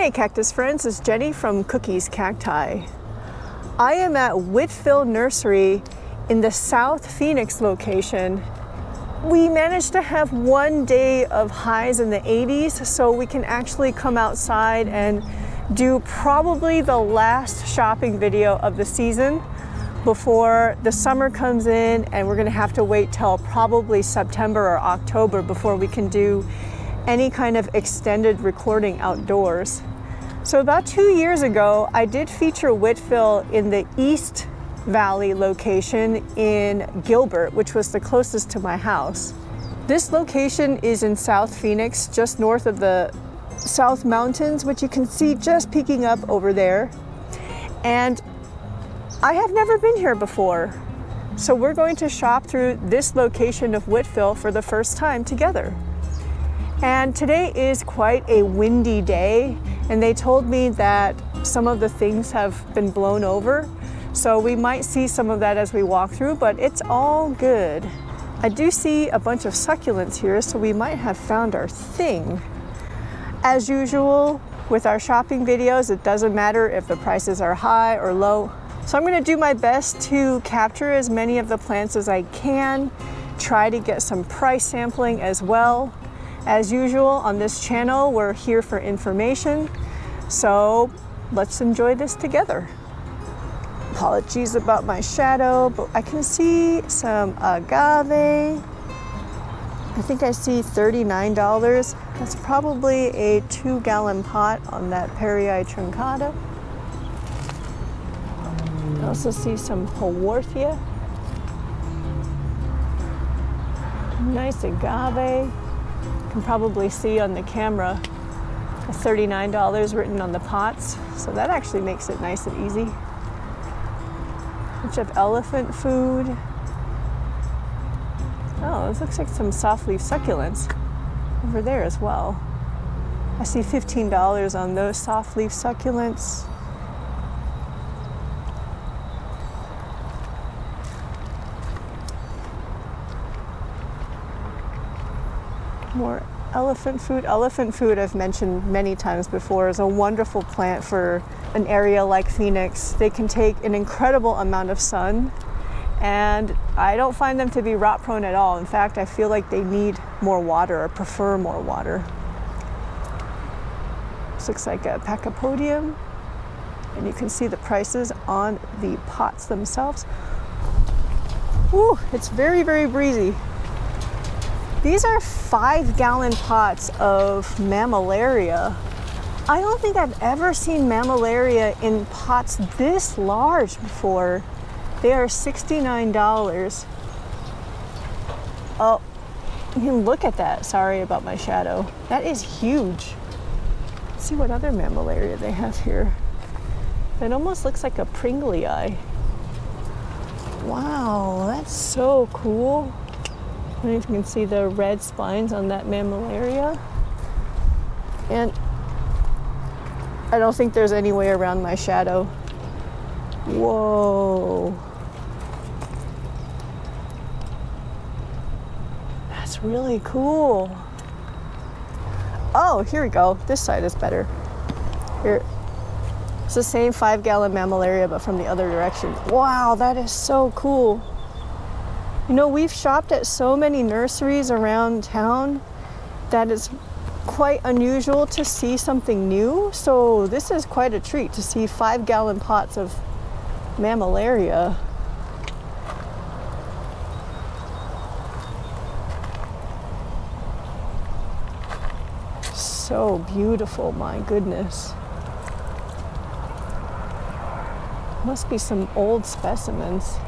Hey Cactus friends, it's Jenny from Cookies Cacti. I am at Whitfill Nursery in the South Phoenix location. We managed to have one day of highs in the 80s, so we can actually come outside and do probably the last shopping video of the season before the summer comes in, and we're gonna have to wait till probably September or October before we can do any kind of extended recording outdoors. So about 2 years ago, I did feature Whitfill in the East Valley location in Gilbert, which was the closest to my house. This location is in South Phoenix, just north of the South Mountains, which you can see just peeking up over there. And I have never been here before. So we're going to shop through this location of Whitfill for the first time together. And today is quite a windy day, and they told me that some of the things have been blown over. So we might see some of that as we walk through, but it's all good. I do see a bunch of succulents here, so we might have found our thing. As usual, with our shopping videos, it doesn't matter if the prices are high or low. So I'm gonna do my best to capture as many of the plants as I can, try to get some price sampling as well. As usual on this channel, we're here for information, so let's enjoy this together. Apologies about my shadow, but I can see some agave. I think I see $39. That's probably a 2-gallon pot on that Perryi truncata. I also see some Haworthia. Nice agave. You can probably see on the camera $39 written on the pots, so that actually makes it nice and easy. Bunch of elephant food. Oh, this looks like some soft leaf succulents over there as well. I see $15 on those soft leaf succulents. More elephant food. Elephant food, I've mentioned many times before, is a wonderful plant for an area like Phoenix. They can take an incredible amount of sun, and I don't find them to be rot prone at all. In fact, I feel like they need more water or prefer more water. This looks like a pachypodium, and you can see the prices on the pots themselves. Ooh, it's very, very breezy. These are 5-gallon pots of mammillaria. I don't think I've ever seen mammillaria in pots this large before. They are $69. Oh, you can look at that. Sorry about my shadow. That is huge. Let's see what other mammillaria they have here. It almost looks like a Pringlei. Wow, that's so cool. I don't know if you can see the red spines on that mammillaria. And I don't think there's any way around my shadow. Whoa. That's really cool. Oh, here we go. This side is better. Here. It's the same 5-gallon mammillaria, but from the other direction. Wow, that is so cool. You know, we've shopped at so many nurseries around town that it's quite unusual to see something new. So this is quite a treat to see 5-gallon pots of mammillaria. So beautiful, my goodness. Must be some old specimens.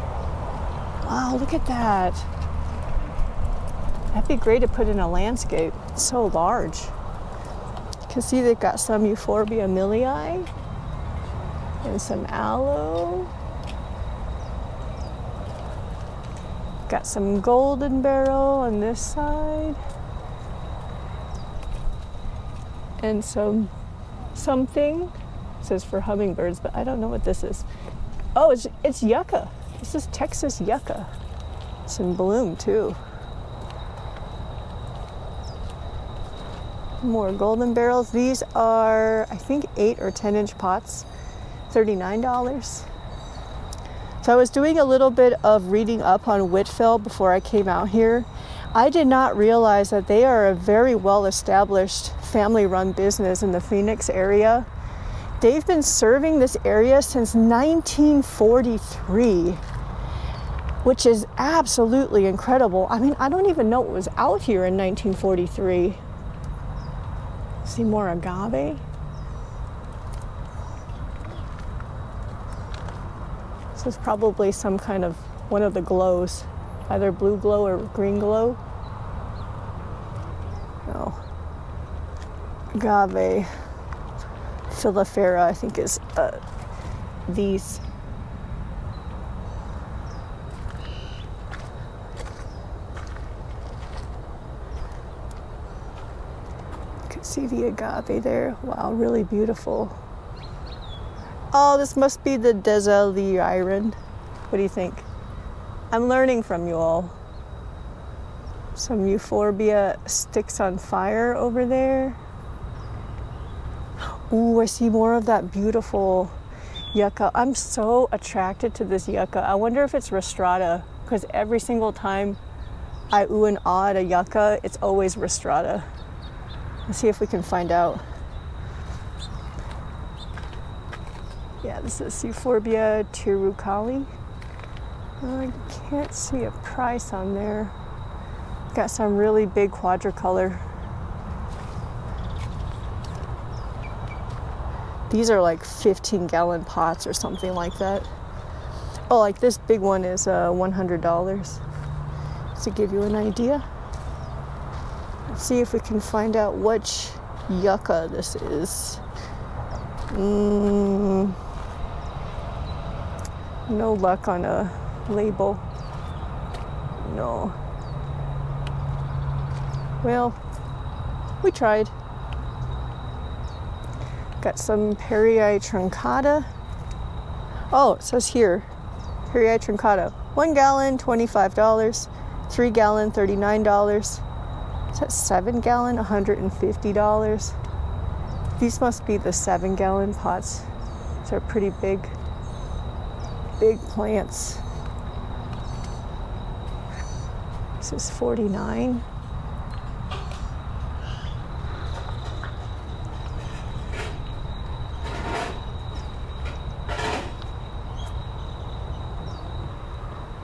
Wow, look at that. That'd be great to put in a landscape. It's so large. You can see they've got some Euphorbia millii and some aloe. Got some golden barrel on this side. And something. It says for hummingbirds, but I don't know what this is. Oh, it's yucca. This is Texas yucca. It's in bloom too. More golden barrels. These are, I think, 8 or 10-inch pots, $39. So I was doing a little bit of reading up on Whitfill before I came out here. I did not realize that they are a very well-established family-run business in the Phoenix area. They've been serving this area since 1943, which is absolutely incredible. I mean, I don't even know what was out here in 1943. See more agave. This is probably some kind of one of the glows, either blue glow or green glow. No. Agave filifera, I think, is these. See the agave there. Wow, really beautiful. Oh, this must be the Deseliron. What do you think? I'm learning from you all. Some euphorbia sticks on fire over there. Ooh, I see more of that beautiful yucca. I'm so attracted to this yucca. I wonder if it's Rostrata, because every single time I ooh and ah at a yucca, it's always Rostrata. Let's see if we can find out. Yeah, this is Euphorbia tirucali. I can't see a price on there. Got some really big quadricolor. These are like 15-gallon pots or something like that. Oh, like this big one is $100. To give you an idea. Let's see if we can find out which yucca this is. No luck on a label. No. Well, we tried. Got some Perrier truncata. Oh, it says here, Perrier truncata. 1 gallon, $25. 3 gallon, $39. Is that 7 gallon? $150. These must be the 7-gallon pots. These are pretty big plants. This is $49.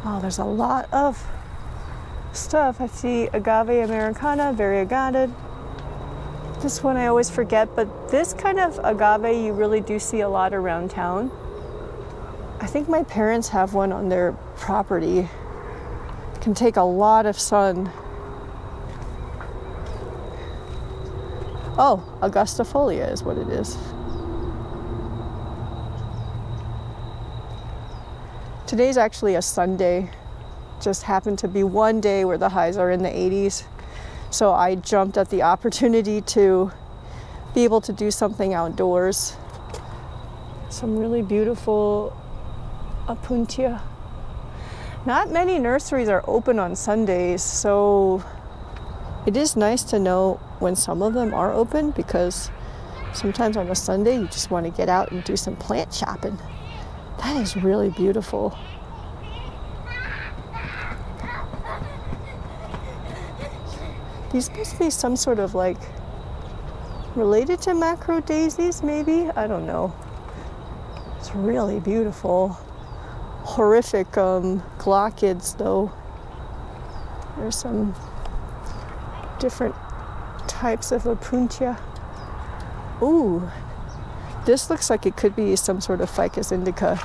Oh, there's a lot of stuff. I see agave americana, variegated. This one I always forget, but this kind of agave you really do see a lot around town. I think my parents have one on their property. It can take a lot of sun. Oh, Augustifolia is what it is. Today's actually a Sunday. Just happened to be one day where the highs are in the 80s. So I jumped at the opportunity to be able to do something outdoors. Some really beautiful Apuntia. Not many nurseries are open on Sundays, so it is nice to know when some of them are open, because sometimes on a Sunday you just want to get out and do some plant shopping. That is really beautiful. These must be some sort of like related to macro daisies, maybe? I don't know. It's really beautiful. Horrific glaucids, though. There's some different types of Apuntia. Ooh, this looks like it could be some sort of Ficus indica.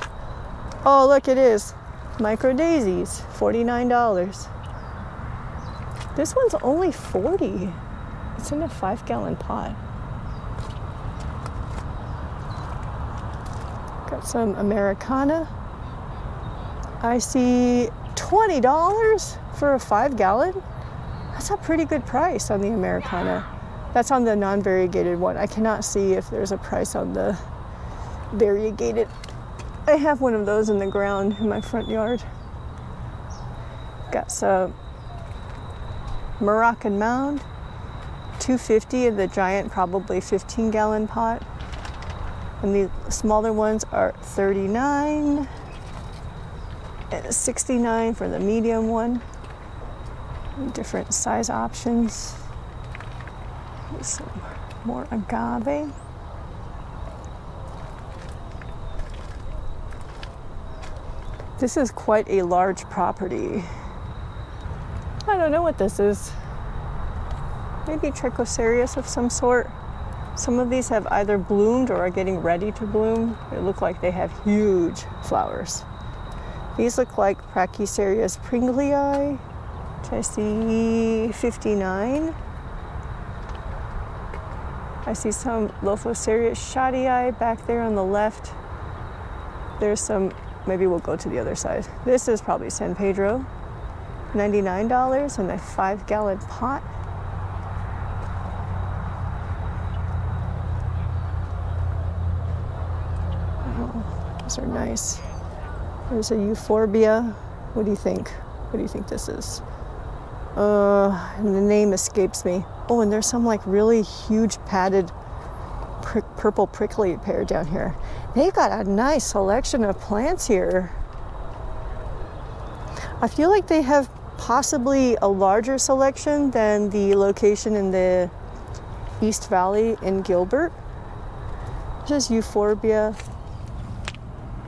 Oh, look, it is. Micro daisies, $49. This one's only $40. It's in a 5-gallon pot. Got some Americana. I see $20 for a 5-gallon. That's a pretty good price on the Americana. That's on the non-variegated one. I cannot see if there's a price on the variegated. I have one of those in the ground in my front yard. Got some Moroccan Mound. $2.50 and the giant probably 15-gallon pot. And the smaller ones are $39 and $69 for the medium one. Different size options. Here's some more agave. This is quite a large property. I don't know what this is. Maybe trichocereus of some sort. Some of these have either bloomed or are getting ready to bloom. They look like they have huge flowers. These look like Brachycereus pringlei, which I see 59. I see some Lophocereus shadii back there on the left. There's some, maybe we'll go to the other side. This is probably San Pedro, $99 in a 5-gallon pot. Those are nice. There's a euphorbia. What do you think? What do you think this is? And the name escapes me. Oh, and there's some like really huge padded purple prickly pear down here. They've got a nice selection of plants here. I feel like they have possibly a larger selection than the location in the East Valley in Gilbert. This is euphorbia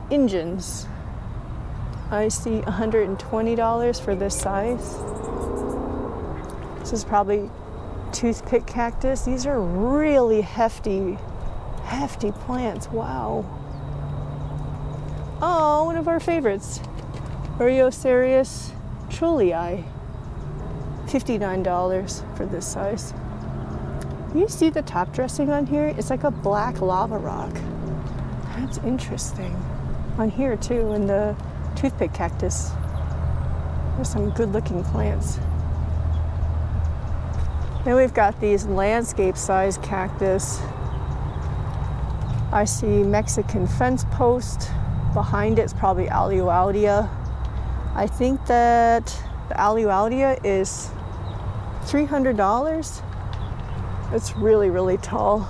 ingens. I see $120 for this size. This is probably toothpick cactus. These are really hefty plants. Wow. Oh, one of our favorites. Oreocereus trulii. $59 for this size. You see the top dressing on here? It's like a black lava rock. That's interesting. On here too, in the toothpick cactus. There's some good looking plants. Then we've got these landscape sized cactus. I see Mexican fence post. Behind it's probably Aluaudia. I think that the Aluaudia is $300. It's really, really tall.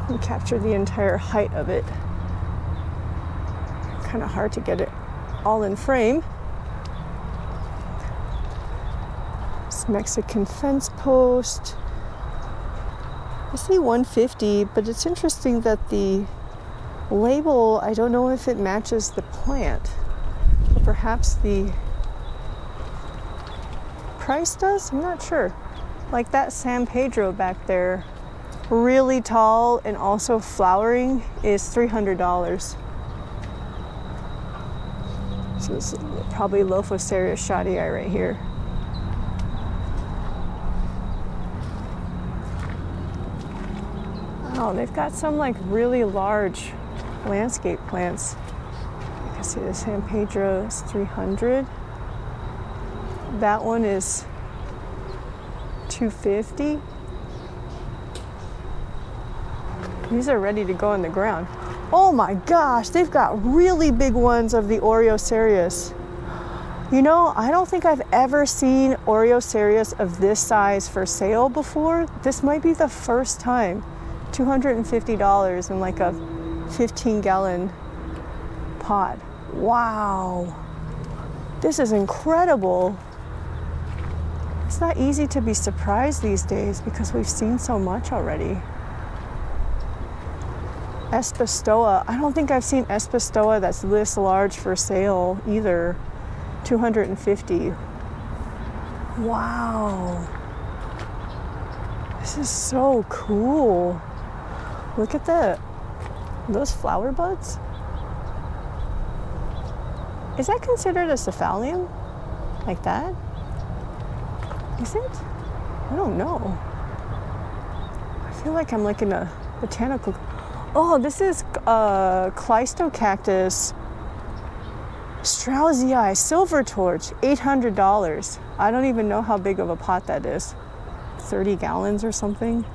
You can capture the entire height of it. Kind of hard to get it all in frame. It's Mexican fence post. I see $150, but it's interesting that the label, I don't know if it matches the plant. Or perhaps the price does? I'm not sure. Like that San Pedro back there, really tall and also flowering, is $300. So this is probably Lophocereus shadii right here. Oh, they've got some like really large landscape plants. You can see the San Pedro is $300. That one is $250. These are ready to go in the ground. Oh my gosh, they've got really big ones of the Oreocereus. You know, I don't think I've ever seen Oreocereus of this size for sale before. This might be the first time. $250 in like a 15-gallon pot. Wow. This is incredible. It's not easy to be surprised these days because we've seen so much already. Espestoa. I don't think I've seen Espestoa that's this large for sale either. $250. Wow. This is so cool. Look at that. Those flower buds? Is that considered a cephalium? Like that? Is it? I don't know. I feel like I'm like in a botanical... Oh, this is Cleistocactus Straussii silver torch, $800. I don't even know how big of a pot that is. 30 gallons or something.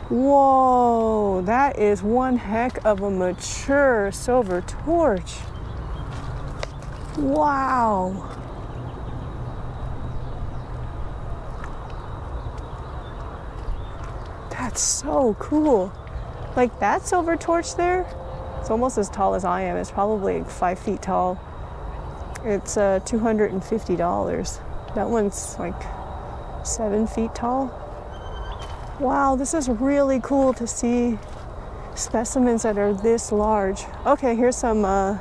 Whoa, that is one heck of a mature silver torch. Wow. That's so cool. Like that silver torch there, it's almost as tall as I am. It's probably like 5 feet tall. It's $250. That one's like 7 feet tall. Wow, this is really cool to see specimens that are this large. Okay, here's some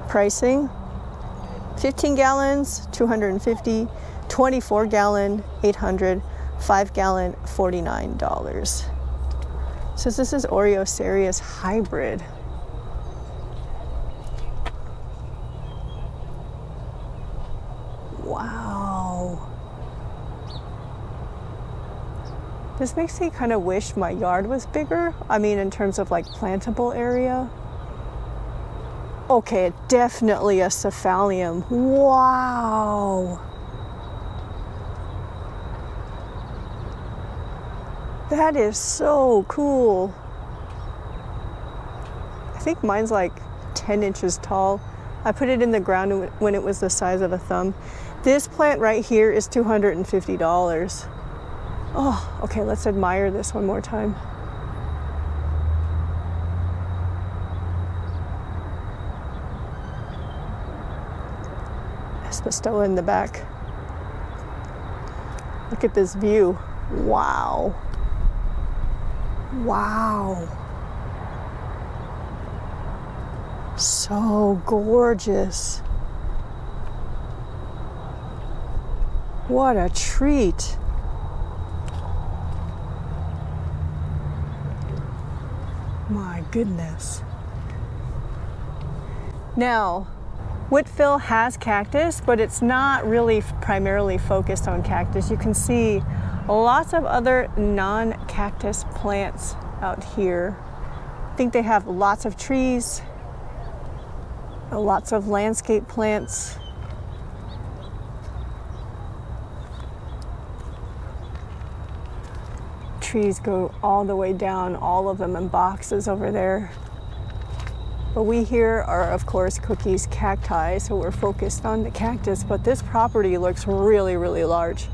pricing. 15 gallons, $250. 24 gallon, $800. 5 gallon, $49. So this is Oreo Cereus hybrid. Wow. This makes me kind of wish my yard was bigger. I mean, in terms of like plantable area. Okay, definitely a cephalium. Wow. That is so cool. I think mine's like 10 inches tall. I put it in the ground when it was the size of a thumb. This plant right here is $250. Oh, okay, let's admire this one more time. Espestola in the back. Look at this view. Wow. Wow. So gorgeous. What a treat. My goodness. Now, Whitfill has cactus, but it's not really primarily focused on cactus. You can see lots of other non-cactus plants out here. I think they have lots of trees, lots of landscape plants. Trees go all the way down, all of them in boxes over there. But we here are, of course, Cookie's cacti, so we're focused on the cactus, but this property looks really, really large.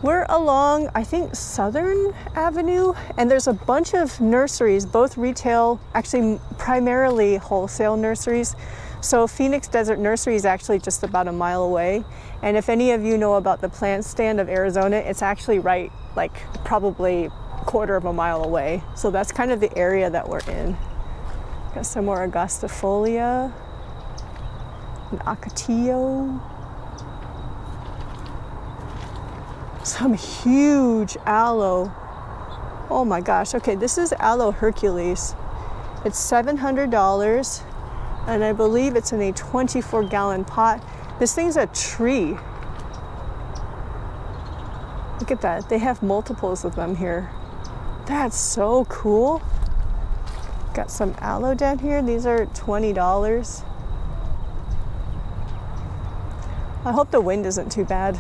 We're along, I think, Southern Avenue, and there's a bunch of nurseries, both retail, actually primarily wholesale nurseries. So Phoenix Desert Nursery is actually just about a mile away. And if any of you know about the plant stand of Arizona, it's actually right, like probably a quarter of a mile away. So that's kind of the area that we're in. Got some more Augustifolia, an Ocotillo. Some huge aloe. Oh my gosh. Okay, this is Aloe Hercules. It's $700, and I believe it's in a 24-gallon pot. This thing's a tree. Look at that. They have multiples of them here. That's so cool. Got some aloe down here. These are $20. I hope the wind isn't too bad.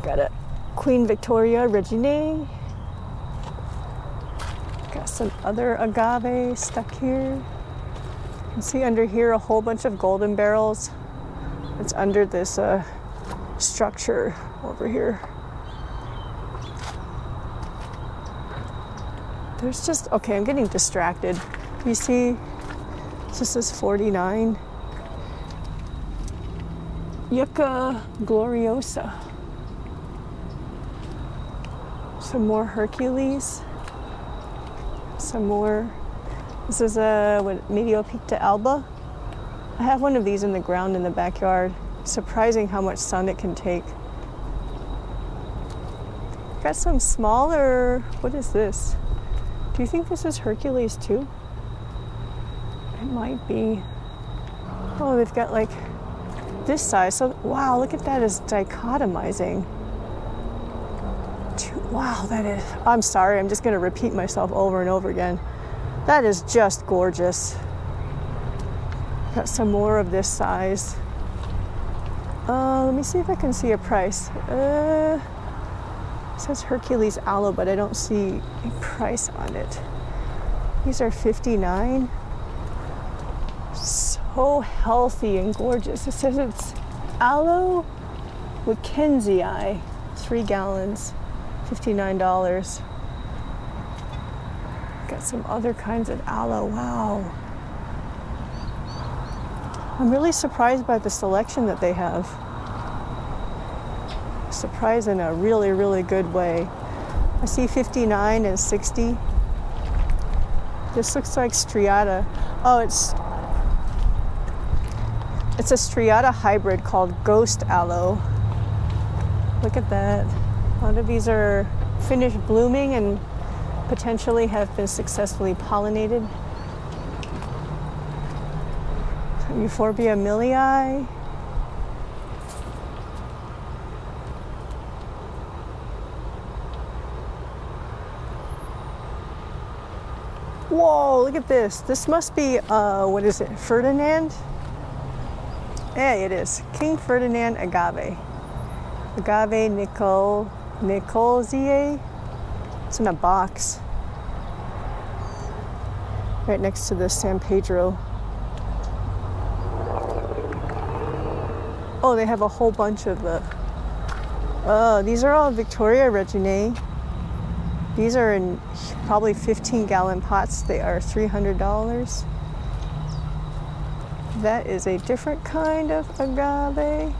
Got a Queen Victoria Reginae. Got some other agave stuck here. You can see under here a whole bunch of golden barrels. It's under this structure over here. There's just, okay, I'm getting distracted. You see, this is 49. Yucca gloriosa. Some more Hercules. Some more. This is a Mediopicta alba. I have one of these in the ground in the backyard. Surprising how much sun it can take. Got some smaller, what is this? Do you think this is Hercules too? It might be. Oh, they've got like this size. So, wow, look at that, it's dichotomizing. Wow, that is, I'm sorry, I'm just gonna repeat myself over and over again. That is just gorgeous. Got some more of this size. Let me see if I can see a price. It says Hercules aloe, but I don't see a price on it. These are $59. So healthy and gorgeous. It says it's aloe Wickensii, 3 gallons, $59. Got some other kinds of aloe. Wow. I'm really surprised by the selection that they have. Surprised in a really, really good way. I see 59 and 60. This looks like striata. Oh, it's a striata hybrid called Ghost Aloe. Look at that. A lot of these are finished blooming and potentially have been successfully pollinated. Euphorbia millii. Whoa, look at this. This must be, what is it, Ferdinand? Yeah, it is. King Ferdinand agave. Agave Nicolziae. It's in a box. Right next to the San Pedro. Oh, they have a whole bunch of the... Oh, these are all Victoria Reginae. These are in probably 15-gallon pots. They are $300. That is a different kind of agave.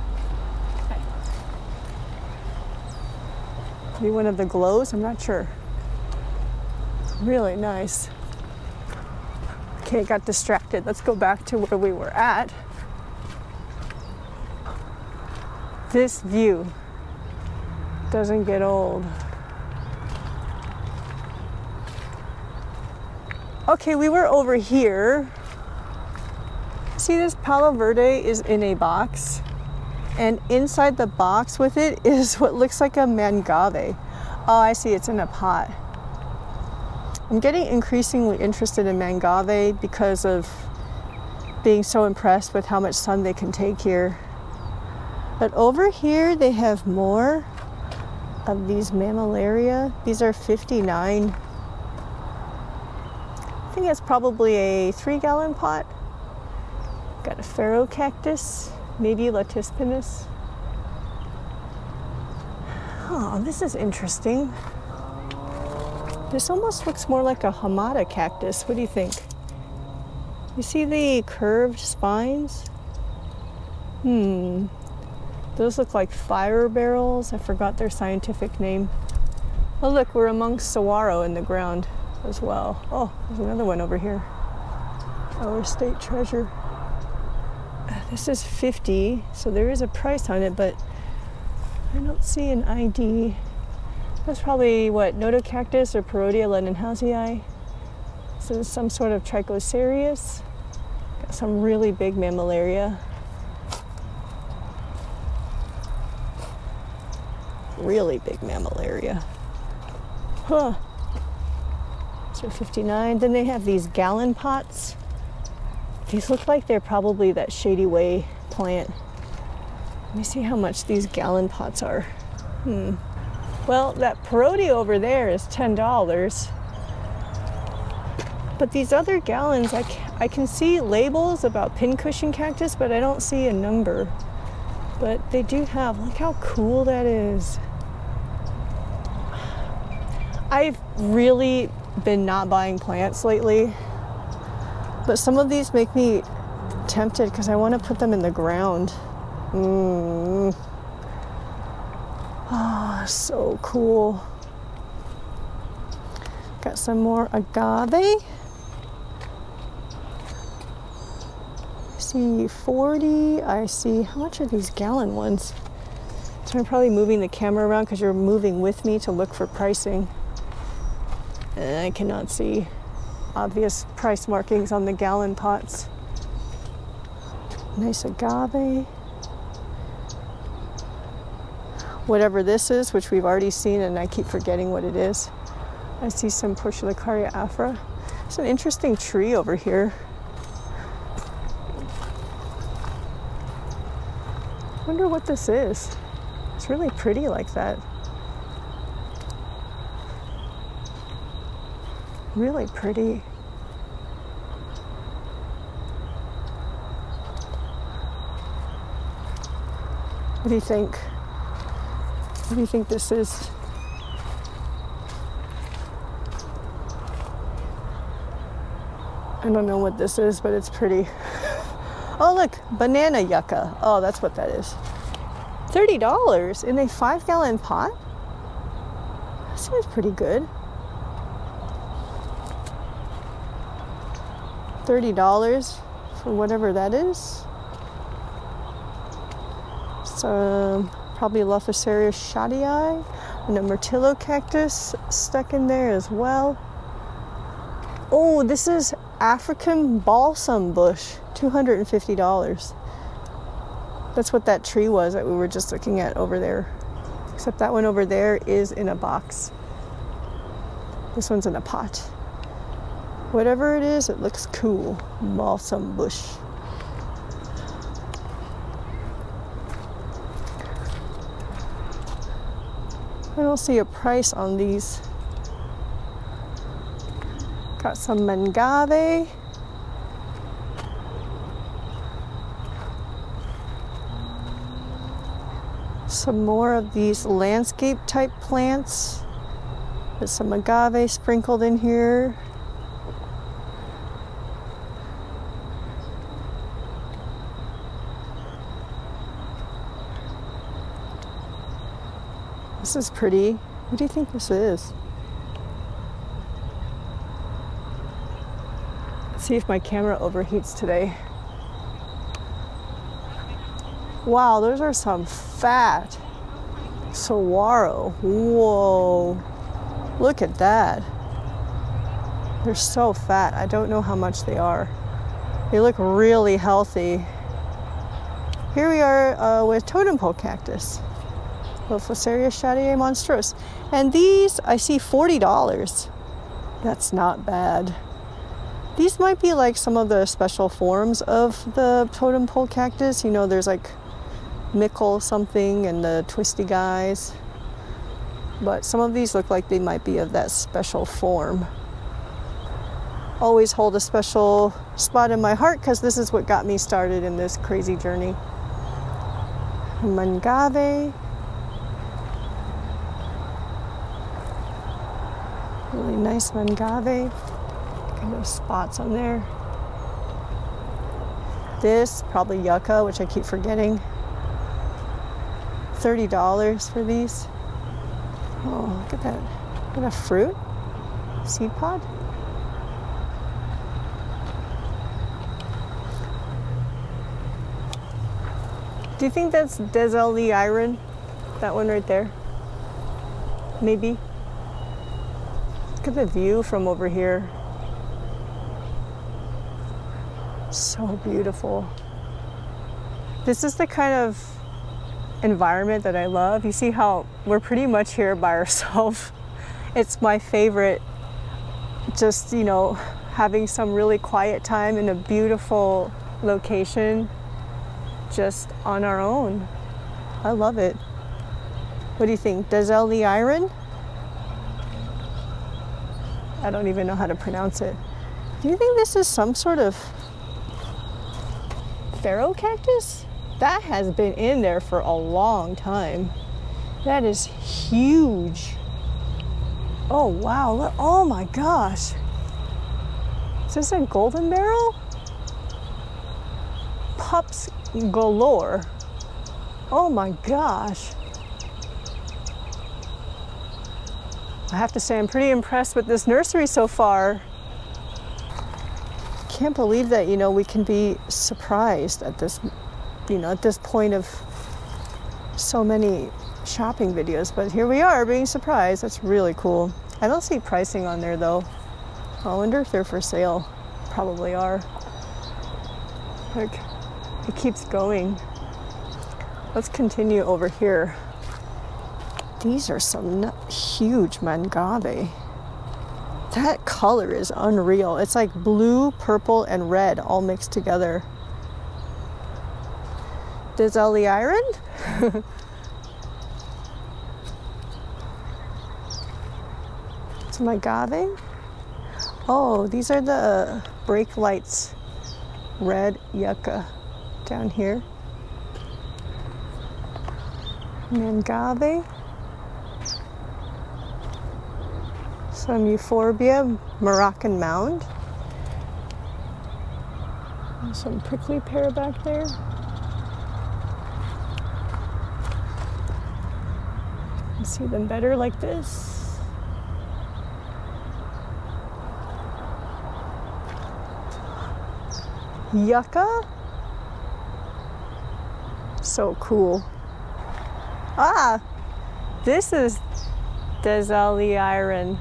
Maybe one of the glows, I'm not sure. Really nice. Okay, got distracted. Let's go back to where we were at. This view doesn't get old. Okay, we were over here. See, this Palo Verde is in a box, and inside the box with it is what looks like a mangave. Oh, I see, it's in a pot. I'm getting increasingly interested in mangave because of being so impressed with how much sun they can take here. But over here, they have more of these mammillaria. These are 59. I think that's probably a 3-gallon pot. Got a pharaoh cactus, maybe latispinus. Oh, this is interesting. This almost looks more like a hamada cactus. What do you think? You see the curved spines? Those look like fire barrels. I forgot their scientific name. Oh, look, we're amongst saguaro in the ground as well. Oh, there's another one over here. Our state treasure. This is 50, so there is a price on it, but I don't see an ID. That's probably what, Notocactus or Parodia lenonhausii. So it's some sort of Trichocereus. Got some really big mammillaria. Really big mammillaria. Huh. So 59. Then they have these gallon pots. These look like they're probably that Shady Way plant. Let me see how much these gallon pots are. Well, that Parodia over there is $10. But these other gallons, I can see labels about pincushion cactus, but I don't see a number. But they do have, look how cool that is. I've really been not buying plants lately, but some of these make me tempted because I want to put them in the ground. Oh, so cool. Got some more agave. I see 40. I see, how much are these gallon ones? So I'm probably moving the camera around because you're moving with me to look for pricing. And I cannot see obvious price markings on the gallon pots. Nice agave. Whatever this is, which we've already seen and I keep forgetting what it is. I see some Portulacaria afra. It's an interesting tree over here. Wonder what this is. It's really pretty like that. Really pretty. What do you think? What do you think this is? I don't know what this is, but it's pretty. Oh, look, banana yucca. Oh, that's what that is. $30 in a 5-gallon pot? That seems pretty good. $30 for whatever that is. Some probably Lophoceria shottii and a Myrtillo cactus stuck in there as well. Oh, this is African balsam bush, $250. That's what that tree was that we were just looking at over there. Except that one over there is in a box. This one's in a pot. Whatever it is, it looks cool. Balsam bush. I don't see a price on these. Got some mangave. Some more of these landscape type plants. There's some agave sprinkled in here. This is pretty. What do you think this is? Let's see if my camera overheats today. Wow, those are some fat saguaro. Whoa, look at that. They're so fat. I don't know how much they are. They look really healthy. Here we are with totem pole cactus. Lophoceria shottii monstrose. And these, I see $40. That's not bad. These might be like some of the special forms of the totem pole cactus. You know, there's like Mickle something and the twisty guys. But some of these look like they might be of that special form. Always hold a special spot in my heart because this is what got me started in this crazy journey. Mangave. Really nice mangave. Kind of spots on there. This, probably yucca, which I keep forgetting. $30 for these. Oh, look at that. Look at a fruit. Seed pod. Do you think that's Deseli iron? That one right there? Maybe. Look at the view from over here. So beautiful. This is the kind of environment that I love. You see how we're pretty much here by ourselves. It's my favorite. Just, you know, having some really quiet time in a beautiful location, just on our own. I love it. What do you think? Deseli iron? I don't even know how to pronounce it. Do you think this is some sort of pharaoh cactus? That has been in there for a long time. That is huge. Oh wow, look, oh my gosh. Is this a golden barrel? Pups galore. Oh my gosh. I have to say I'm pretty impressed with this nursery so far. Can't believe that, you know, we can be surprised at this, you know, at this point of so many shopping videos, but here we are being surprised. That's really cool. I don't see pricing on there though. I wonder if they're for sale. Probably are. Look, it keeps going. Let's continue over here. These are some huge mangave. That color is unreal. It's like blue, purple, and red all mixed together. Deseli iron? Some agave. Oh, these are the brake lights. Red yucca down here. Mangave. Some euphorbia, Moroccan mound. There's some prickly pear back there. You can see them better like this. Yucca. So cool. Ah, this is Desalierian.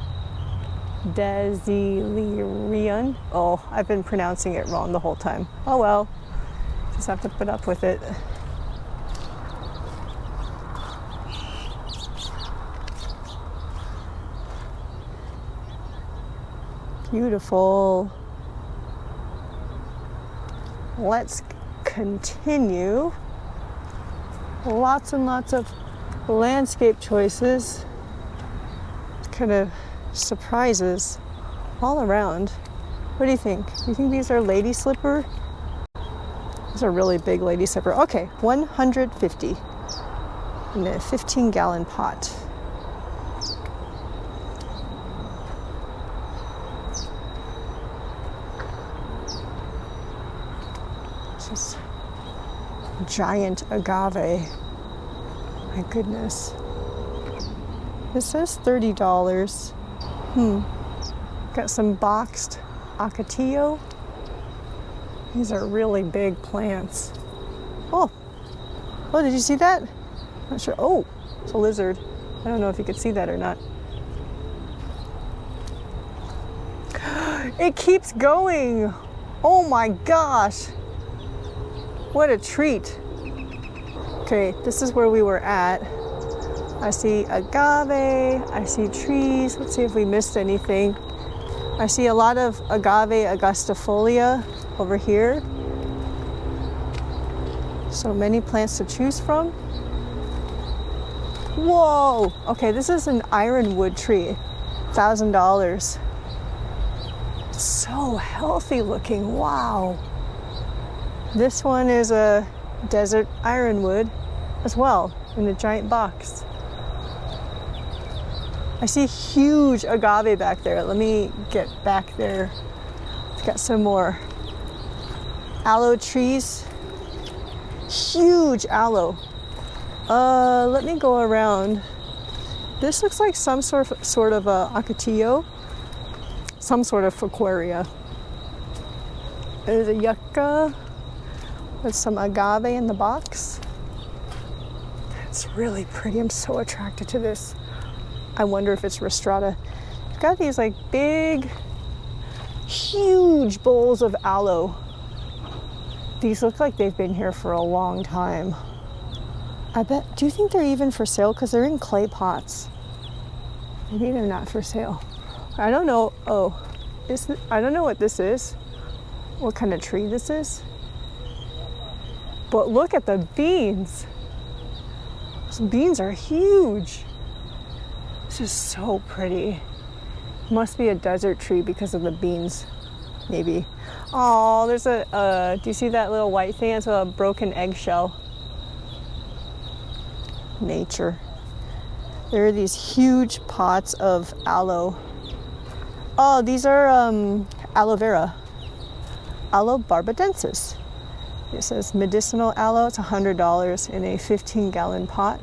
Oh, I've been pronouncing it wrong the whole time. Oh well, just have to put up with it. Beautiful. Let's continue. Lots and lots of landscape choices. Kind of surprises all around. What do you think? You think these are lady slipper? These are really big lady slipper. Okay, 150 in a 15-gallon pot. This is giant agave. My goodness. This says $30. Got some boxed ocotillo. These are really big plants. Oh, did you see that? Not sure. Oh, it's a lizard. I don't know if you could see that or not. It keeps going. Oh my gosh. What a treat. Okay, this is where we were at. I see agave, I see trees. Let's see if we missed anything. I see a lot of agave augustifolia over here. So many plants to choose from. Whoa! Okay, this is an ironwood tree, $1,000. It's so healthy looking, wow. This one is a desert ironwood as well in a giant box. I see huge agave back there. Let me get back there. It's got some more aloe trees. Huge aloe. Let me go around. This looks like some sort of a ocotillo, some sort of fuquaria. There's a yucca with some agave in the box. It's really pretty. I'm so attracted to this. I wonder if it's Rostrata. You've got these like big, huge bowls of aloe. These look like they've been here for a long time. I bet, do you think they're even for sale? Because they're in clay pots. Maybe they're not for sale. I don't know. Oh, I don't know what this is. What kind of tree this is. But look at the beans. Those beans are huge. This is so pretty. Must be a desert tree because of the beans, maybe. Oh, there's do you see that little white thing? It's a broken eggshell. Nature. There are these huge pots of aloe. Oh, these are aloe vera. Aloe barbadensis. It says medicinal aloe. It's $100 in a 15-gallon pot.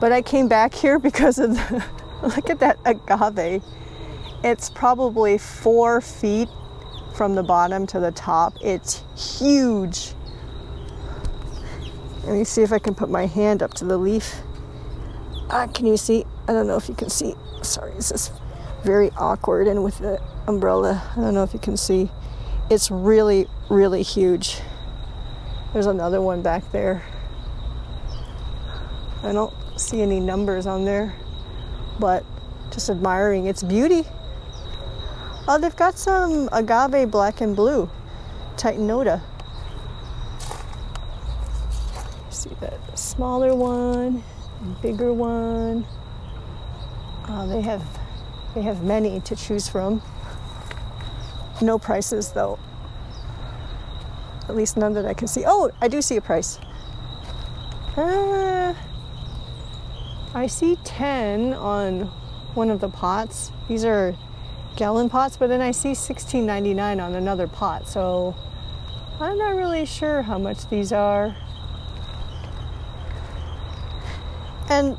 But I came back here because of the, look at that agave. It's probably 4 feet from the bottom to the top. It's huge. Let me see if I can put my hand up to the leaf. Can you see? I don't know if you can see. Sorry, this is very awkward and with the umbrella. I don't know if you can see. It's really, really huge. There's another one back there. I don't see any numbers on there, but just admiring its beauty. Oh, they've got some agave black and blue, Titanota. See that smaller one, bigger one. They have many to choose from. No prices though. At least none that I can see. Oh, I do see a price. I see 10 on one of the pots. These are gallon pots, but then I see $16.99 on another pot, so I'm not really sure how much these are. And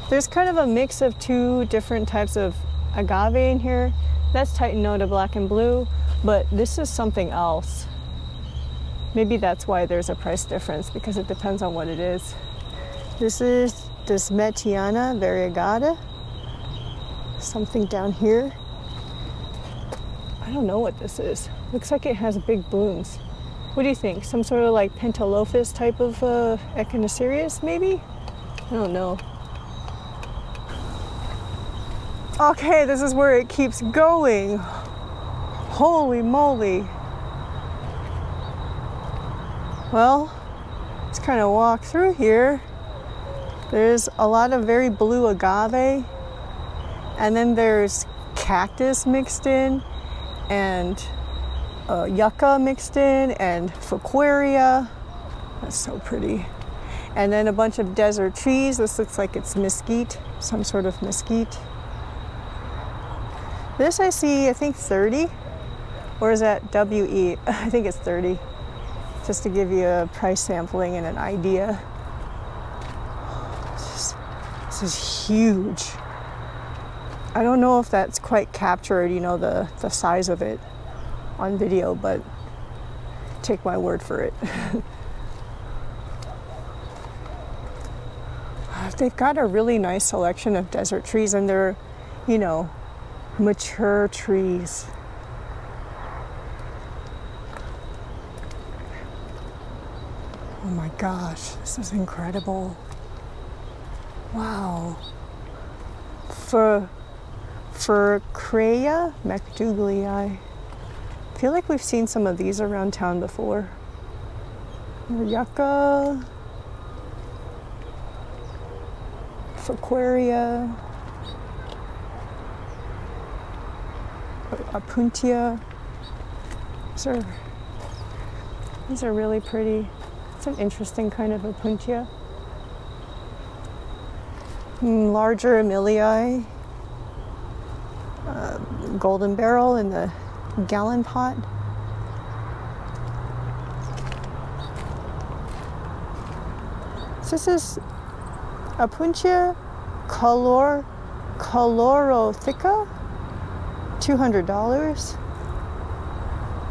there's kind of a mix of two different types of agave in here. That's Titanota black and blue, but this is something else. Maybe that's why there's a price difference, because it depends on what it is. This is Desmetiana variegata. Something down here. I don't know what this is. Looks like it has big blooms. What do you think? Some sort of like Pentalophus type of Echinocerius, maybe? I don't know. Okay, this is where it keeps going. Holy moly. Well, let's kind of walk through here. There's a lot of very blue agave, and then there's cactus mixed in, and yucca mixed in, and fuquaria. That's so pretty. And then a bunch of desert trees. This looks like it's mesquite, some sort of mesquite. This I see, I think 30, or is that WE? I think it's 30, just to give you a price sampling and an idea. This is huge. I don't know if that's quite captured, you know, the size of it on video, but take my word for it. They've got a really nice selection of desert trees, and they're, you know, mature trees. Oh my gosh, this is incredible. Wow. For Creya McDougalii, I feel like we've seen some of these around town before. Yucca, Fuquaria, Apuntia. These are really pretty. It's an interesting kind of Apuntia. Larger Emilii, golden barrel in the gallon pot. So this is Apuntia colorothica, $200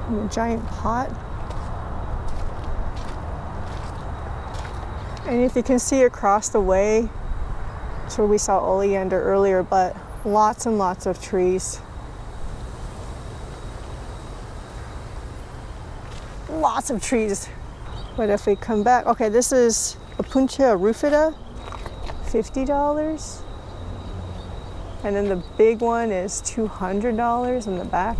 in a giant pot. And if you can see across the way, that's where we saw oleander earlier, but lots and lots of trees. Lots of trees. But if we come back, okay, this is Apuntia rufida, $50. And then the big one is $200 in the back.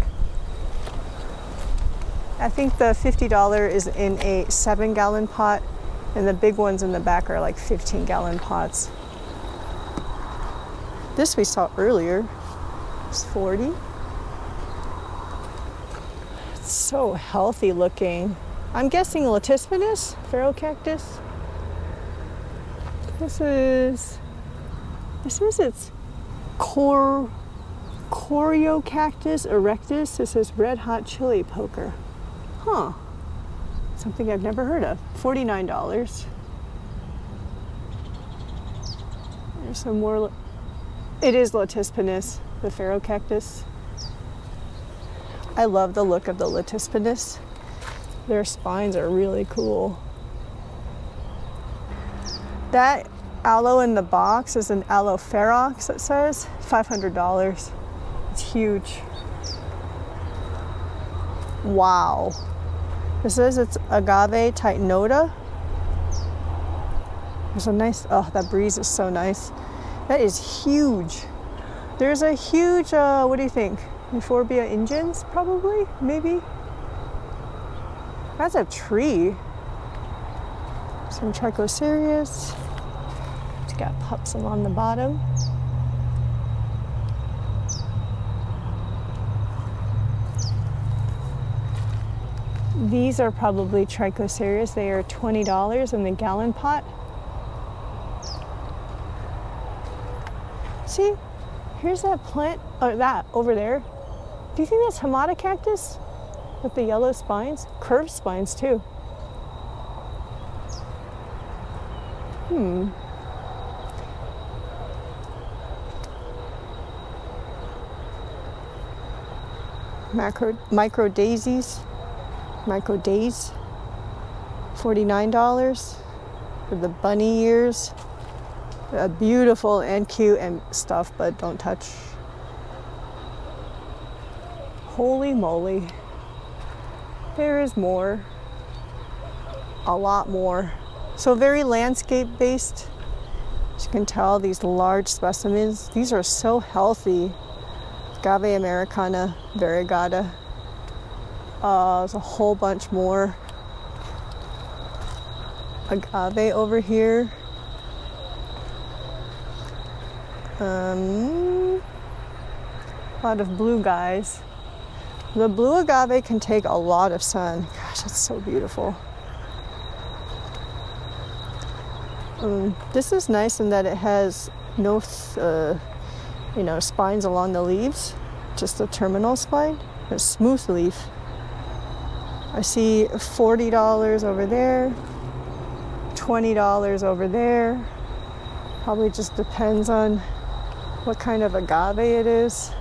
I think the $50 is in a 7-gallon pot, and the big ones in the back are like 15-gallon pots. This we saw earlier, it's 40. It's so healthy looking. I'm guessing Latispinus, Pharaoh cactus. This is its Coriocactus erectus. This is red hot chili poker. Huh. Something I've never heard of. $49. There's some more. It is Latispinus, the Pharaoh cactus. I love the look of the Latispinus. Their spines are really cool. That aloe in the box is an aloe ferox, it says. $500. It's huge. Wow. It says it's agave titanota. There's a nice, oh, that breeze is so nice. That is huge. There's a huge, what do you think? Euphorbia ingens, probably, maybe? That's a tree. Some Trichoserius. It's got pups along the bottom. These are probably Trichoserius. They are $20 in the gallon pot. See, here's that plant, that over there. Do you think that's Hamada cactus with the yellow spines? Curved spines too. Micro daisies, micro days, $49 for the bunny ears. Beautiful and cute and stuff, but don't touch. Holy moly. There is more. A lot more. So very landscape based. As you can tell, these large specimens, these are so healthy. Agave Americana, variegata. There's a whole bunch more. Agave over here. A lot of blue guys. The blue agave can take a lot of sun. Gosh, it's so beautiful. This is nice in that it has no, spines along the leaves, just the terminal spine. A smooth leaf. I see $40 over there, $20 over there. Probably just depends on what kind of agave it is.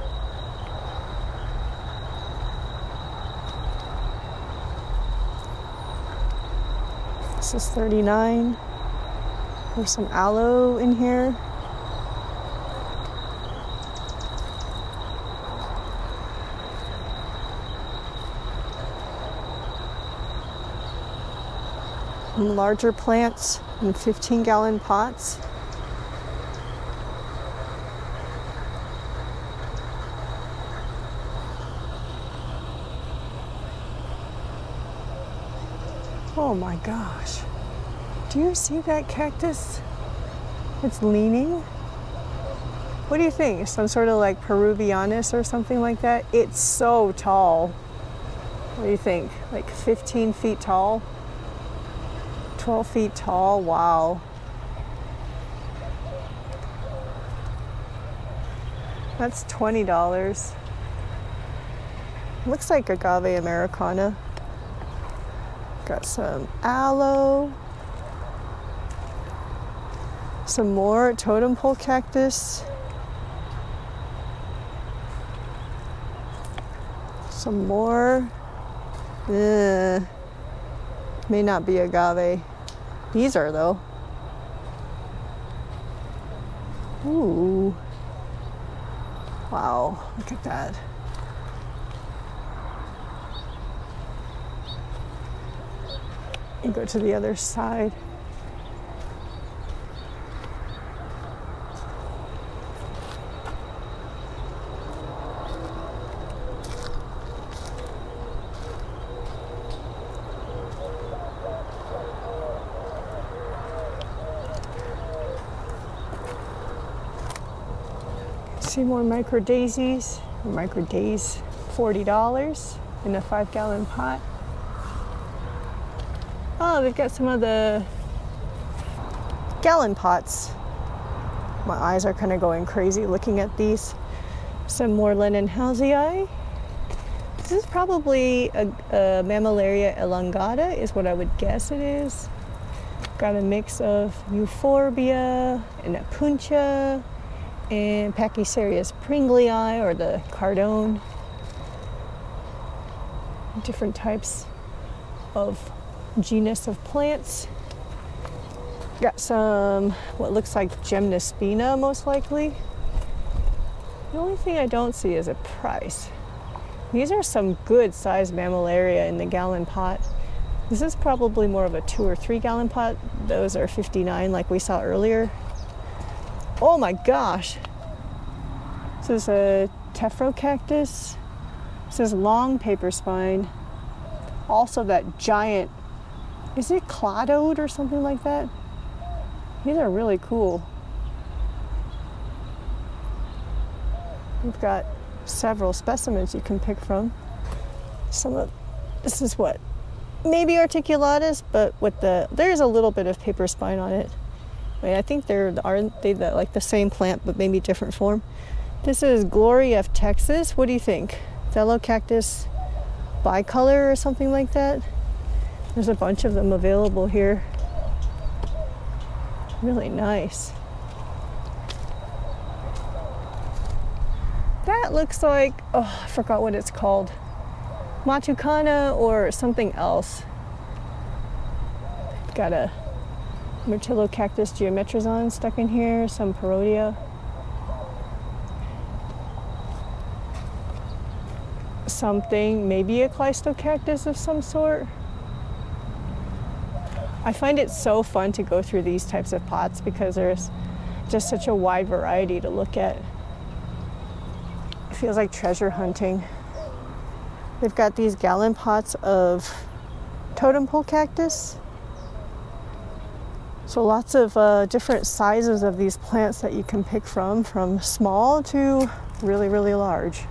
This is $39. There's some aloe in here. Some larger plants in 15-gallon pots. Oh my gosh. Do you see that cactus? It's leaning. What do you think? Some sort of like Peruvianus or something like that? It's so tall. What do you think? Like 15 feet tall? 12 feet tall? Wow. That's $20. Looks like agave Americana. Got some aloe. Some more totem pole cactus. Some more. May not be agave. These are though. Ooh. Wow, look at that. You go to the other side. See more micro daisies, micro days, $40 in a 5-gallon pot. Oh, they've got some of the gallon pots. My eyes are kind of going crazy looking at these. Some more Lennonhausii. This is probably a Mammillaria elongata is what I would guess it is. Got a mix of Euphorbia and Apuntia and Pachysarius pringlei, or the cardone. Different types of genus of plants. Got some what looks like Gymnospina, most likely. The only thing I don't see is a price. These are some good sized Mammillaria in the gallon pot. This is probably more of a 2 or 3 gallon pot. Those are $59 like we saw earlier. Oh my gosh. This is a Tephro-cactus. This is long paper spine. Also that giant, is it Cladode or something like that? These are really cool. We've got several specimens you can pick from. This is what? Maybe articulatus, but with there's a little bit of paper spine on it. I think aren't they like the same plant, but maybe different form. This is Glory of Texas. What do you think? Othello cactus bicolor or something like that. There's a bunch of them available here. Really nice. That looks like, oh, I forgot what it's called. Matucana or something else. Got a Myrtillo cactus geometrizon stuck in here, some Parodia. Something, maybe a Cleistocactus of some sort. I find it so fun to go through these types of pots because there's just such a wide variety to look at. It feels like treasure hunting. They've got these gallon pots of totem pole cactus. So lots of different sizes of these plants that you can pick from small to really, really large.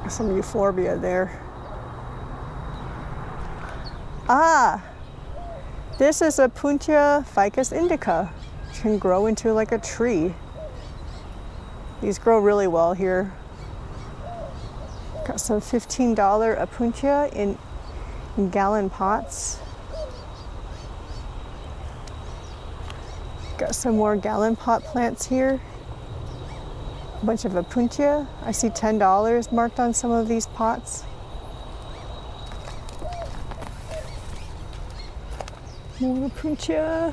Some euphorbia there. Ah, this is a Puntia ficus indica. It can grow into like a tree. These grow really well here. Got some $15 Opuntia in gallon pots. Got some more gallon pot plants here. A bunch of Opuntia. I see $10 marked on some of these pots. More Opuntia.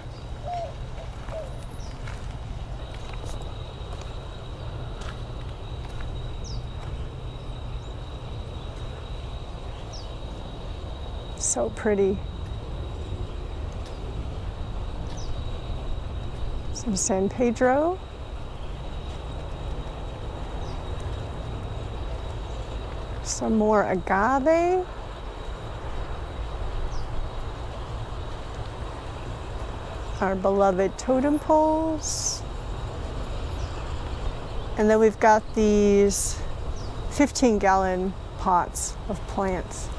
So pretty. Some San Pedro. Some more agave. Our beloved totem poles. And then we've got these 15-gallon pots of plants.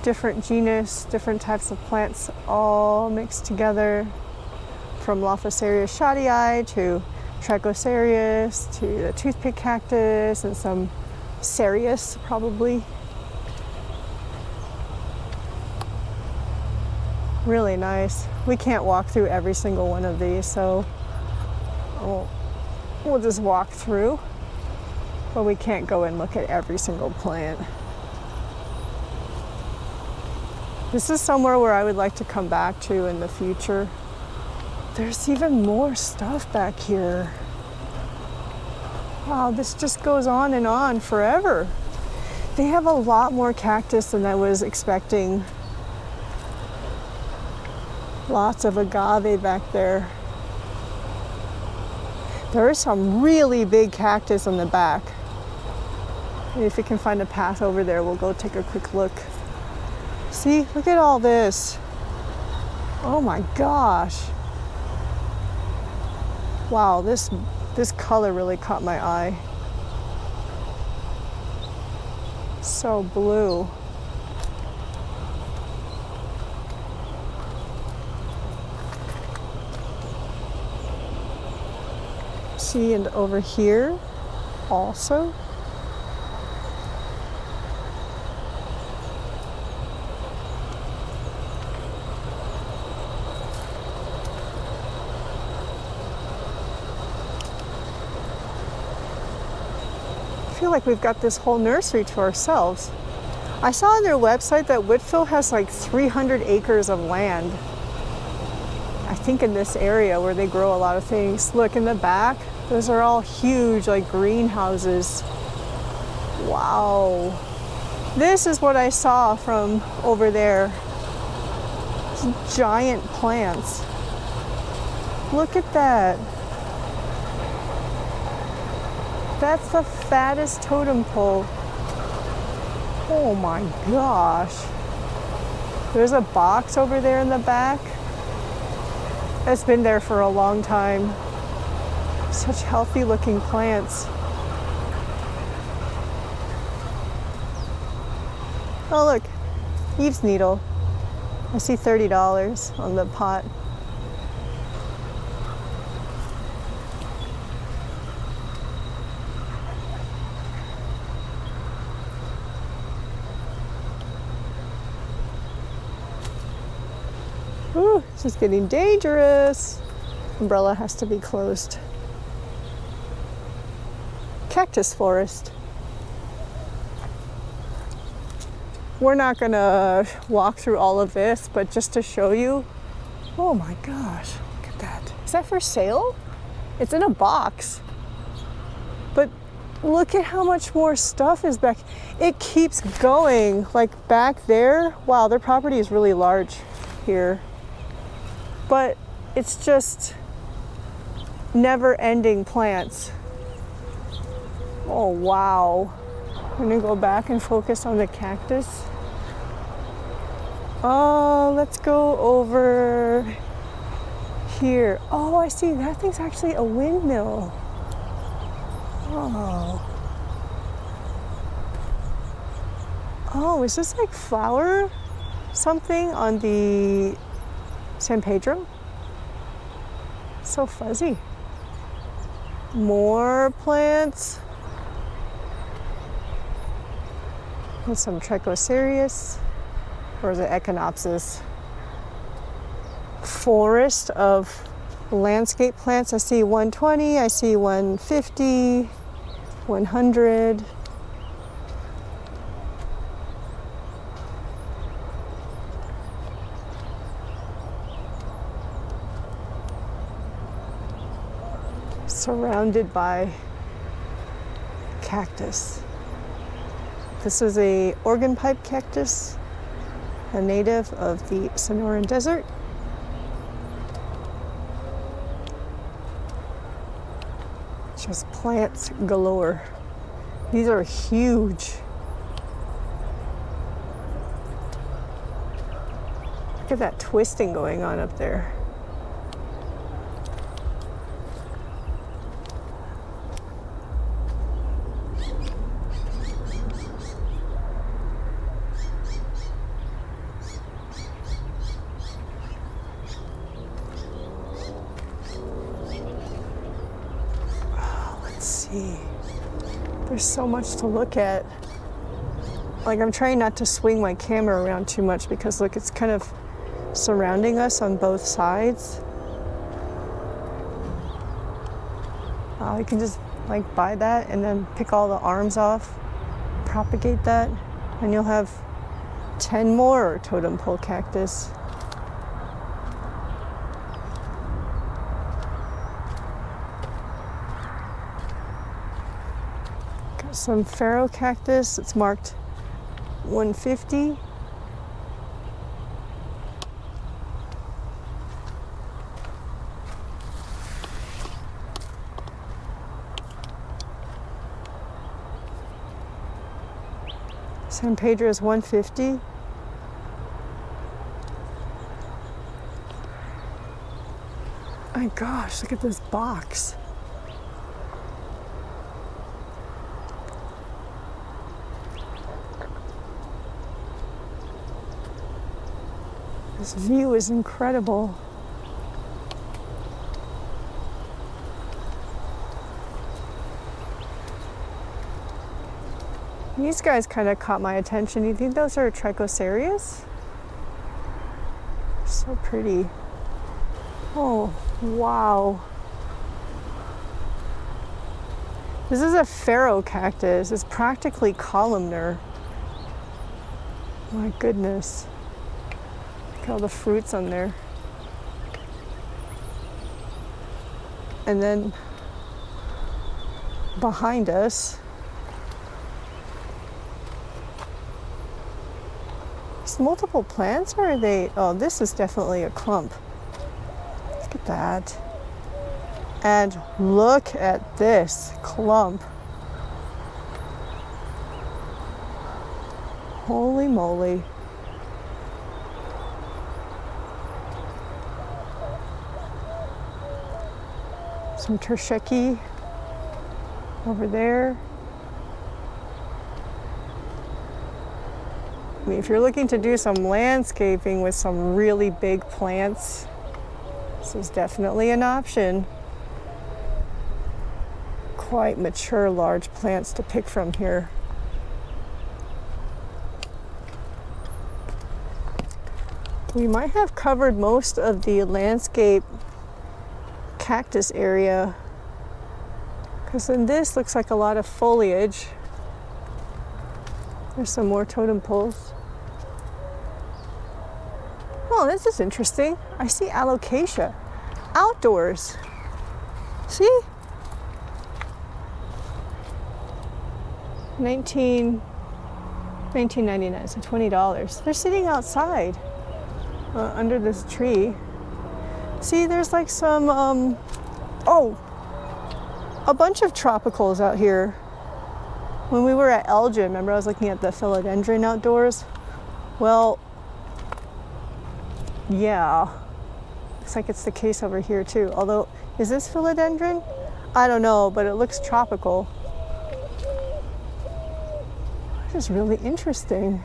Different genus, different types of plants all mixed together, from Lophocereus shottii to Trichocereus to the toothpick cactus and some cereus probably. Really nice. We can't walk through every single one of these, so we'll just walk through, but we can't go and look at every single plant. This is somewhere where I would like to come back to in the future. There's even more stuff back here. Wow, this just goes on and on forever. They have a lot more cactus than I was expecting. Lots of agave back there. There is some really big cactus on the back. And if we can find a path over there, we'll go take a quick look. See, look at all this. Oh my gosh. Wow, this color really caught my eye. So blue. See, and over here also. I feel like we've got this whole nursery to ourselves. I saw on their website that Whitfill has like 300 acres of land. I think in this area where they grow a lot of things. Look in the back, those are all huge like greenhouses. Wow. This is what I saw from over there. It's giant plants. Look at that. That's the fattest totem pole. Oh my gosh. There's a box over there in the back. It's been there for a long time. Such healthy looking plants. Oh look, Eve's needle. I see $30 on the pot. This is getting dangerous. Umbrella has to be closed. Cactus forest. We're not gonna walk through all of this, but just to show you, oh my gosh, look at that. Is that for sale? It's in a box. But look at how much more stuff is back. It keeps going, like back there. Wow, their property is really large here. But it's just never-ending plants. Oh, wow. I'm gonna go back and focus on the cactus. Oh, let's go over here. Oh, I see, that thing's actually a windmill. Oh. Oh, is this like flower something on the San Pedro? So fuzzy. More plants. And some Trichocereus, or is it Echinopsis? Forest of landscape plants. I see 120, I see 150, 100. Surrounded by cactus. This is a organ pipe cactus, a native of the Sonoran Desert. Just plants galore. These are huge. Look at that twisting going on up there. There's so much to look at. Like, I'm trying not to swing my camera around too much because look, it's kind of surrounding us on both sides. You can just like buy that and then pick all the arms off, propagate that, and you'll have 10 more totem pole cactus. Some pharaoh cactus, it's marked 150. San Pedro is 150. My gosh, look at this box. This view is incredible. These guys kind of caught my attention. You think those are Trichocereus? So pretty. Oh, wow. This is a pharaoh cactus. It's practically columnar. My goodness. Look at all the fruits on there. And then behind us, is multiple plants, or are they? Oh, this is definitely a clump. Look at that. And look at this clump. Holy moly. Some tersheki over there. I mean, if you're looking to do some landscaping with some really big plants, this is definitely an option. Quite mature, large plants to pick from here. We might have covered most of the landscape cactus area, because then this looks like a lot of foliage. There's some more totem poles. Oh, this is interesting. I see alocasia outdoors. See? 19.99, so $20. They're sitting outside under this tree. See, there's like some, a bunch of tropicals out here. When we were at Elgin, remember I was looking at the philodendron outdoors? Well, yeah, looks like it's the case over here too. Although, is this philodendron? I don't know, but it looks tropical. This is really interesting.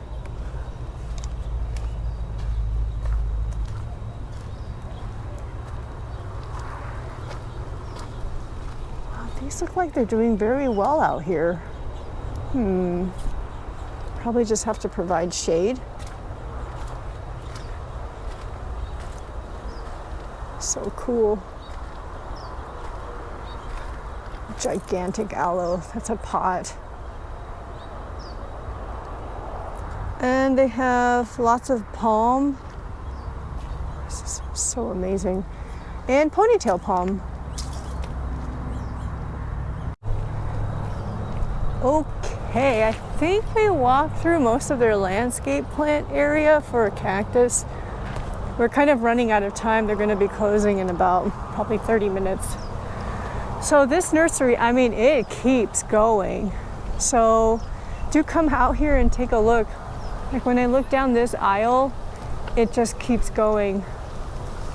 Wow, these look like they're doing very well out here. Probably just have to provide shade. So cool. Gigantic aloe, that's a pot. And they have lots of palm. This is so amazing. And ponytail palm. Okay, I think we walked through most of their landscape plant area for a cactus. We're kind of running out of time. They're going to be closing in about probably 30 minutes. So this nursery, I mean, it keeps going. So do come out here and take a look. Like when I look down this aisle, it just keeps going.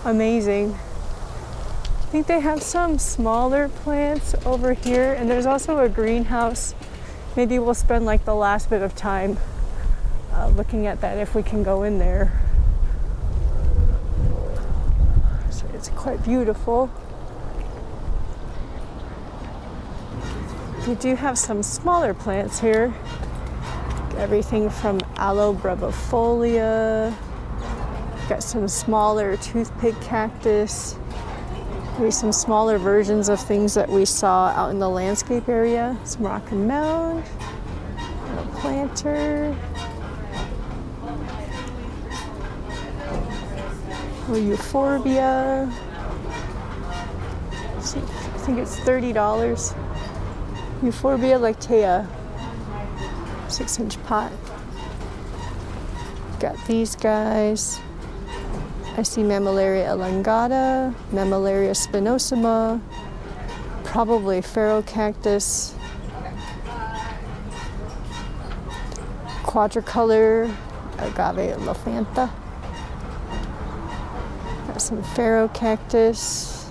Amazing. I think they have some smaller plants over here, and there's also a greenhouse. Maybe we'll spend like the last bit of time looking at that if we can go in there. So it's quite beautiful. We do have some smaller plants here. Everything from Aloe brevifolia. Got some smaller toothpick cactus. Maybe some smaller versions of things that we saw out in the landscape area. Some rock and mound, a planter, a euphorbia. See, I think it's $30. Euphorbia lactea, 6-inch pot. Got these guys. I see Mammillaria elongata, Mammillaria spinosuma, probably Ferrocactus, quadricolor, Agave lofantha. Got some Ferrocactus,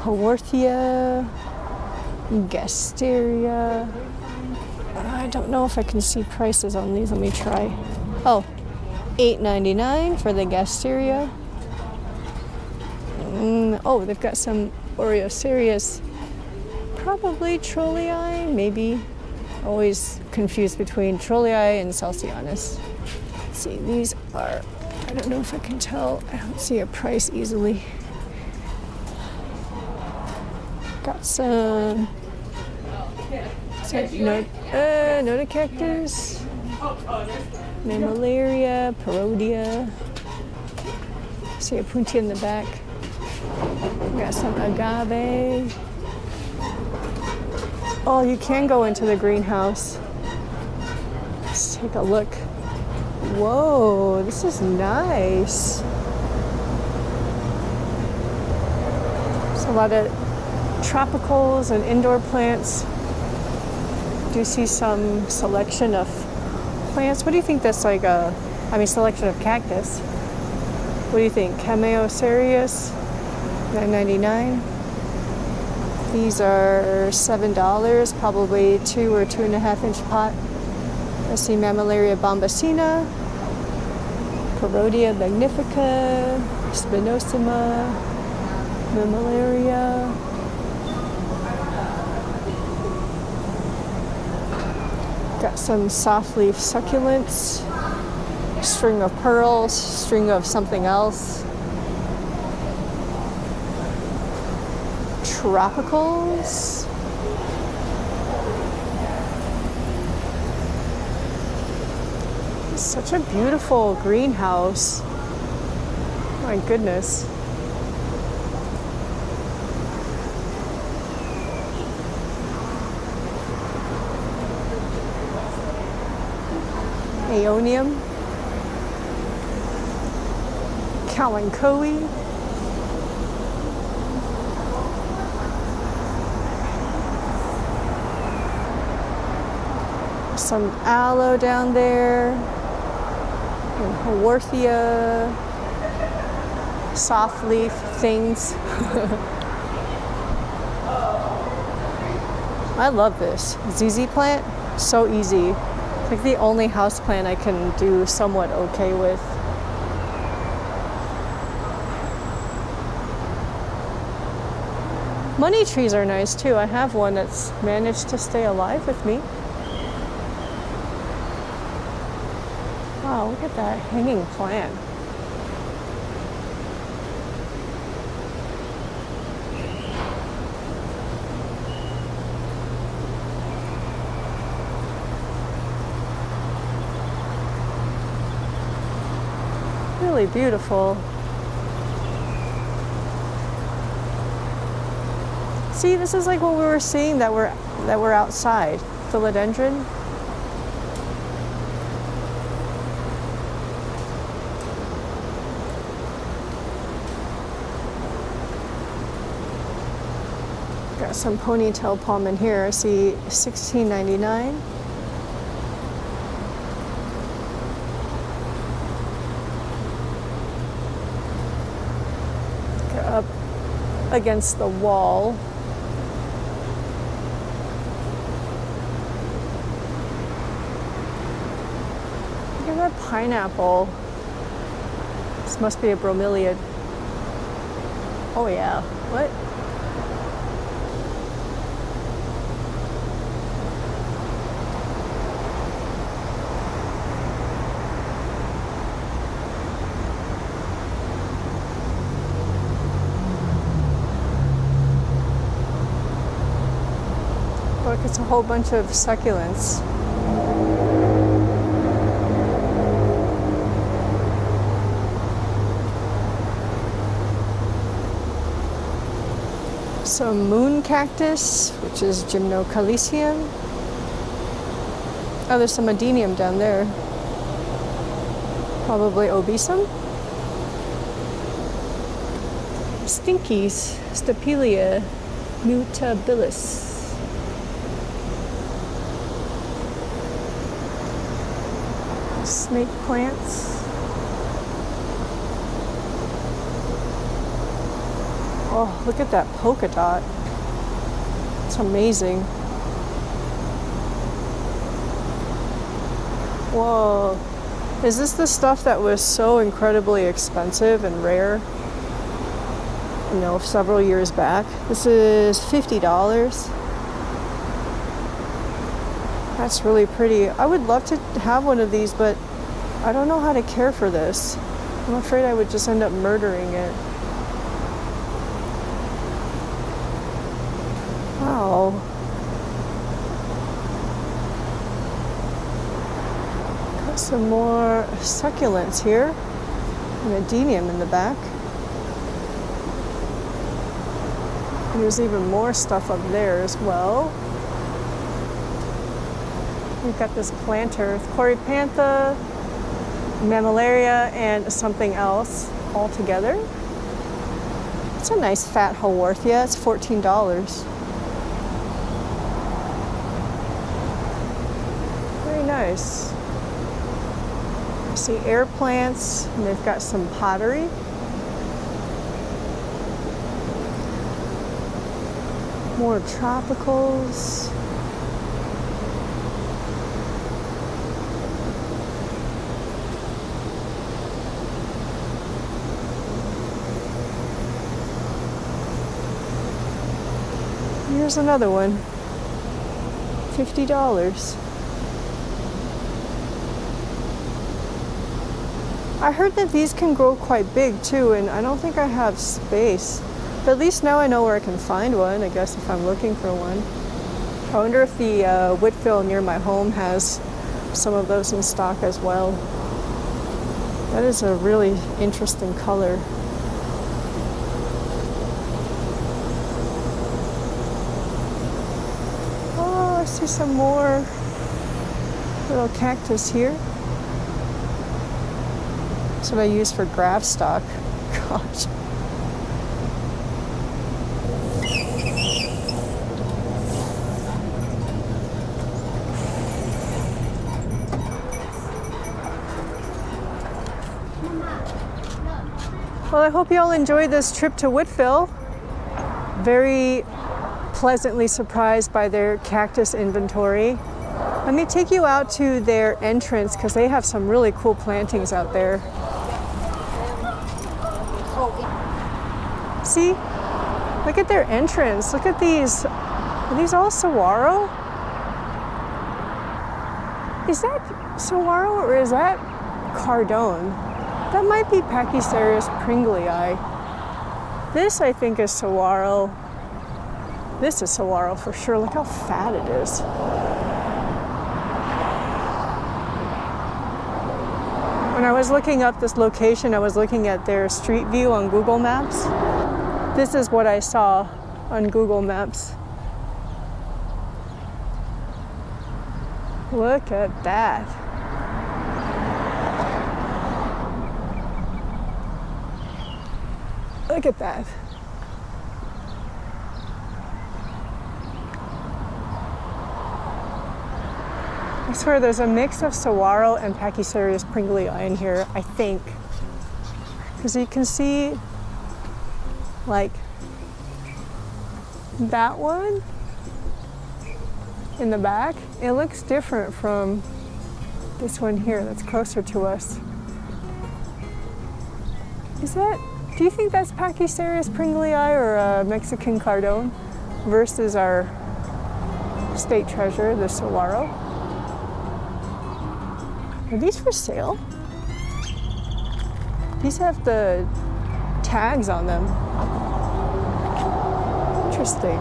Haworthia, Gasteria. I don't know if I can see prices on these. Let me try. Oh, $8.99 for the Gasteria. Oh, they've got some Oreoserius, probably Trollii, maybe. Always confused between Trollii and Salsianus. Let's see, these are, I don't know if I can tell. I don't see a price easily. Got some Notacactus, Mammillaria, Parodia. See a puntia in the back. We got some agave. Oh, you can go into the greenhouse. Let's take a look. Whoa, this is nice. There's a lot of tropicals and indoor plants. Do you see some selection of plants? What do you think that's like selection of cactus? What do you think? Cameoserius, $9.99. These are $7, probably 2 or 2.5-inch pot. I see Mammillaria bombacina, Parodia magnifica, spinosuma, Mammillaria. Got some soft leaf succulents. String of pearls, string of something else. Tropicals. Such a beautiful greenhouse. My goodness. Aeonium. Kalanchoe. Some aloe down there. And Haworthia. Soft leaf things. I love this. ZZ plant, so easy. It's like the only house plant I can do somewhat okay with. Money trees are nice too. I have one that's managed to stay alive with me. Wow, look at that hanging plant. Really beautiful. See, this is like what we were seeing that we're outside. Philodendron. Got some ponytail palm in here. I see $16.99. Up against the wall. Look at that pineapple. This must be a bromeliad. Oh yeah. What? Look, it's a whole bunch of succulents. Some moon cactus, which is Gymnocalycium. Oh, there's some adenium down there. Probably obesum. Stinkies, Stapelia mutabilis. Snake plants. Oh, look at that polka dot. It's amazing. Whoa. Is this the stuff that was so incredibly expensive and rare? You know, several years back. This is $50. That's really pretty. I would love to have one of these, but I don't know how to care for this. I'm afraid I would just end up murdering it. Wow. Got some more succulents here. An adenium in the back. And there's even more stuff up there as well. We've got this planter, Corypantha, Mammillaria, and something else all together. It's a nice fat Haworthia. It's $14. Very nice. I see air plants, and they've got some pottery. More tropicals. Here's another one. $50. I heard that these can grow quite big too, and I don't think I have space. But at least now I know where I can find one, I guess, if I'm looking for one. I wonder if the Whitfill near my home has some of those in stock as well. That is a really interesting color. Oh, I see some more little cactus here. That's what I use for graft stock. Gosh. Well, I hope you all enjoyed this trip to Whitfill. Very pleasantly surprised by their cactus inventory. Let me take you out to their entrance because they have some really cool plantings out there. See? Look at their entrance. Look at these. Are these all saguaro? Is that saguaro or is that cardone? That might be Pachysarius pringlei. This, I think, is saguaro. This is saguaro for sure. Look how fat it is. When I was looking up this location, I was looking at their street view on Google Maps. This is what I saw on Google Maps. Look at that. Look at that. I swear there's a mix of saguaro and Pachysarius pringlei in here, I think. Because you can see, like, that one in the back. It looks different from this one here that's closer to us. Is that, do you think that's Pachysarius pringlei or Mexican cardone versus our state treasure, the saguaro? Are these for sale? These have the tags on them. Interesting.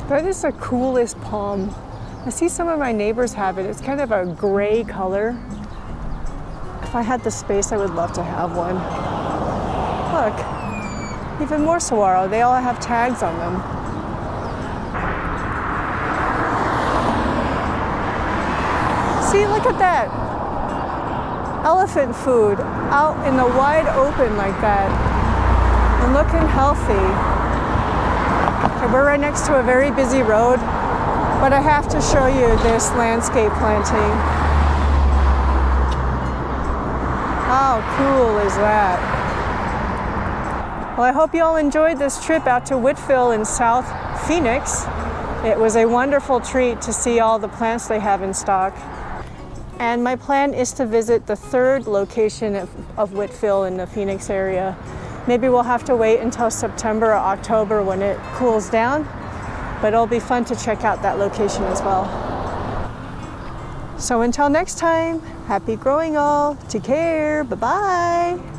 That is the coolest palm. I see some of my neighbors have it. It's kind of a gray color. If I had the space, I would love to have one. Look, even more saguaro. They all have tags on them. See, look at that. Elephant food out in the wide open like that and looking healthy. Okay, we're right next to a very busy road, but I have to show you this landscape planting. How cool is that? Well, I hope you all enjoyed this trip out to Whitfill in South Phoenix. It was a wonderful treat to see all the plants they have in stock. And my plan is to visit the third location of Whitfill in the Phoenix area. Maybe we'll have to wait until September or October when it cools down, but it'll be fun to check out that location as well. So until next time, happy growing all. Take care. Bye-bye.